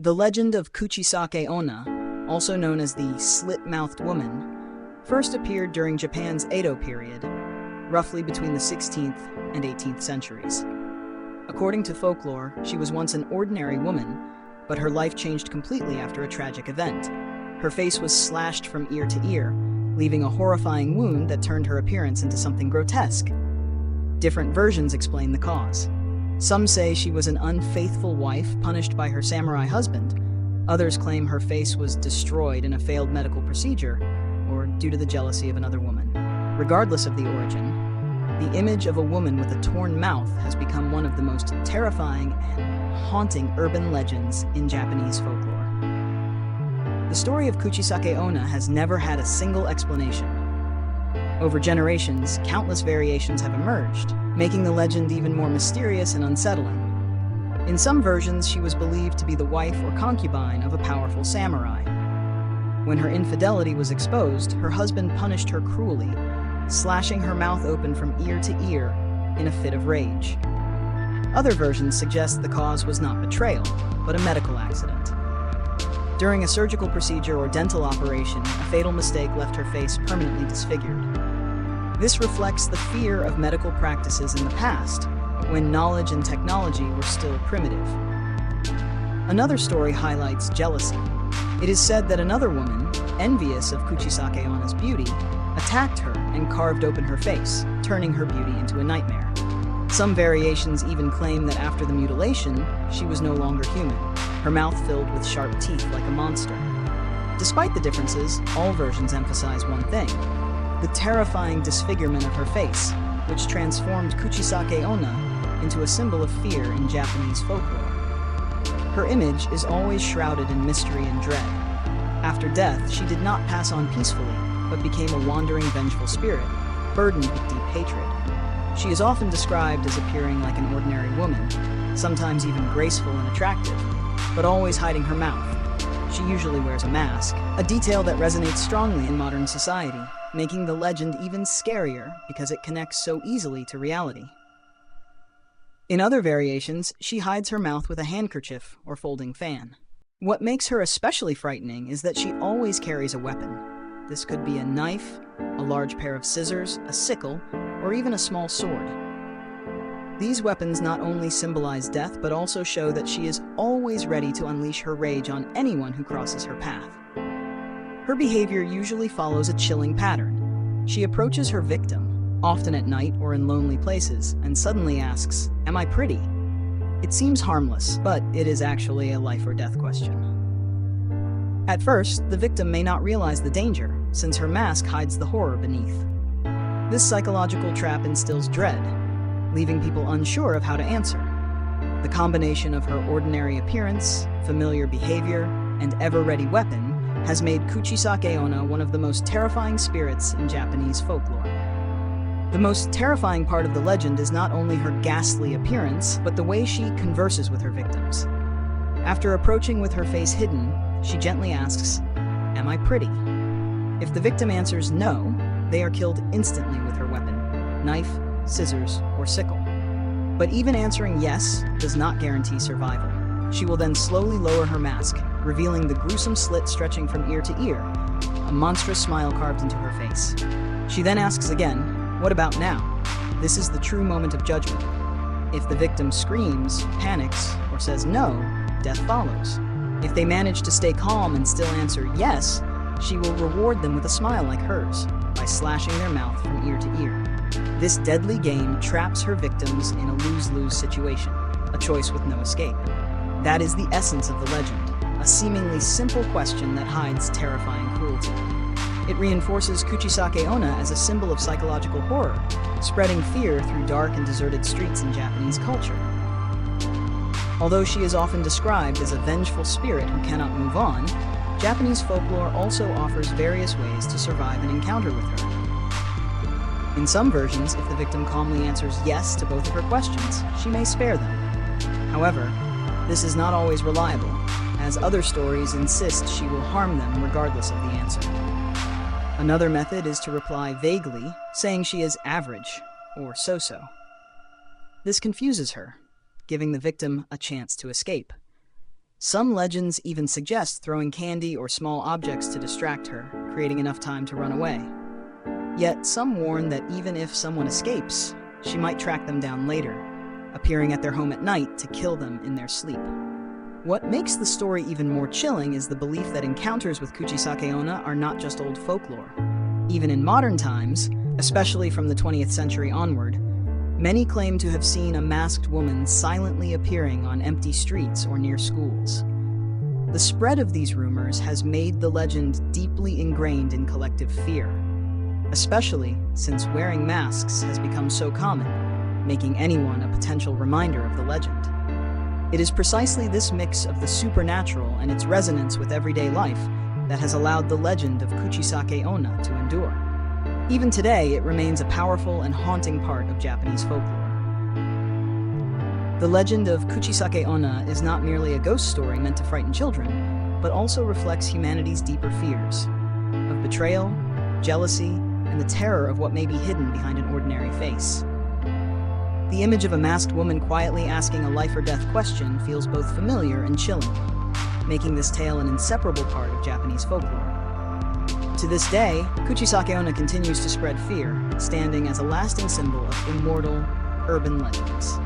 The legend of Kuchisake Onna, also known as the Slit-Mouthed woman, first appeared during Japan's Edo period, roughly between the 16th and 18th centuries. According to folklore, she was once an ordinary woman, but her life changed completely after a tragic event. Her face was slashed from ear to ear, leaving a horrifying wound that turned her appearance into something grotesque. Different versions explain the cause. Some say she was an unfaithful wife punished by her samurai husband. Others claim her face was destroyed in a failed medical procedure, or due to the jealousy of another woman. Regardless of the origin, the image of a woman with a torn mouth has become one of the most terrifying and haunting urban legends in Japanese folklore. The story of Kuchisake Onna has never had a single explanation. Over generations, countless variations have emerged, making the legend even more mysterious and unsettling. In some versions, she was believed to be the wife or concubine of a powerful samurai. When her infidelity was exposed, her husband punished her cruelly, slashing her mouth open from ear to ear in a fit of rage. Other versions suggest the cause was not betrayal, but a medical accident. During a surgical procedure or dental operation, a fatal mistake left her face permanently disfigured. This reflects the fear of medical practices in the past, when knowledge and technology were still primitive. Another story highlights jealousy. It is said that another woman, envious of Kuchisake Onna's beauty, attacked her and carved open her face, turning her beauty into a nightmare. Some variations even claim that after the mutilation, she was no longer human, her mouth filled with sharp teeth like a monster. Despite the differences, all versions emphasize one thing: the terrifying disfigurement of her face, which transformed Kuchisake Onna into a symbol of fear in Japanese folklore. Her image is always shrouded in mystery and dread. After death, she did not pass on peacefully, but became a wandering, vengeful spirit, burdened with deep hatred. She is often described as appearing like an ordinary woman, sometimes even graceful and attractive, but always hiding her mouth. She usually wears a mask, a detail that resonates strongly in modern society, making the legend even scarier because it connects so easily to reality. In other variations, she hides her mouth with a handkerchief or folding fan. What makes her especially frightening is that she always carries a weapon. This could be a knife, a large pair of scissors, a sickle, or even a small sword. These weapons not only symbolize death, but also show that she is always ready to unleash her rage on anyone who crosses her path. Her behavior usually follows a chilling pattern. She approaches her victim, often at night or in lonely places, and suddenly asks, "Am I pretty?" It seems harmless, but it is actually a life or death question. At first, the victim may not realize the danger, since her mask hides the horror beneath. This psychological trap instills dread, leaving people unsure of how to answer. The combination of her ordinary appearance, familiar behavior, and ever-ready weapon has made Kuchisake Onna one of the most terrifying spirits in Japanese folklore. The most terrifying part of the legend is not only her ghastly appearance, but the way she converses with her victims. After approaching with her face hidden, she gently asks, "Am I pretty?" If the victim answers no, they are killed instantly with her weapon, knife, scissors, or sickle. But even answering yes does not guarantee survival. She will then slowly lower her mask, revealing the gruesome slit stretching from ear to ear, a monstrous smile carved into her face. She then asks again, "What about now?" This is the true moment of judgment. If the victim screams, panics, or says no, death follows. If they manage to stay calm and still answer yes, she will reward them with a smile like hers, by slashing their mouth from ear to ear. This deadly game traps her victims in a lose-lose situation, a choice with no escape. That is the essence of the legend, a seemingly simple question that hides terrifying cruelty. It reinforces Kuchisake Onna as a symbol of psychological horror, spreading fear through dark and deserted streets in Japanese culture. Although she is often described as a vengeful spirit who cannot move on, Japanese folklore also offers various ways to survive an encounter with her. In some versions, if the victim calmly answers yes to both of her questions, she may spare them. However, this is not always reliable, as other stories insist she will harm them regardless of the answer. Another method is to reply vaguely, saying she is average or so-so. This confuses her, giving the victim a chance to escape. Some legends even suggest throwing candy or small objects to distract her, creating enough time to run away. Yet some warn that even if someone escapes, she might track them down later, appearing at their home at night to kill them in their sleep. What makes the story even more chilling is the belief that encounters with Kuchisake Onna are not just old folklore. Even in modern times, especially from the 20th century onward, many claim to have seen a masked woman silently appearing on empty streets or near schools. The spread of these rumors has made the legend deeply ingrained in collective fear, especially since wearing masks has become so common, making anyone a potential reminder of the legend. It is precisely this mix of the supernatural and its resonance with everyday life that has allowed the legend of Kuchisake Onna to endure. Even today, it remains a powerful and haunting part of Japanese folklore. The legend of Kuchisake Onna is not merely a ghost story meant to frighten children, but also reflects humanity's deeper fears of betrayal, jealousy, and the terror of what may be hidden behind an ordinary face. The image of a masked woman quietly asking a life-or-death question feels both familiar and chilling, making this tale an inseparable part of Japanese folklore. To this day, Kuchisake Onna continues to spread fear, standing as a lasting symbol of immortal urban legends.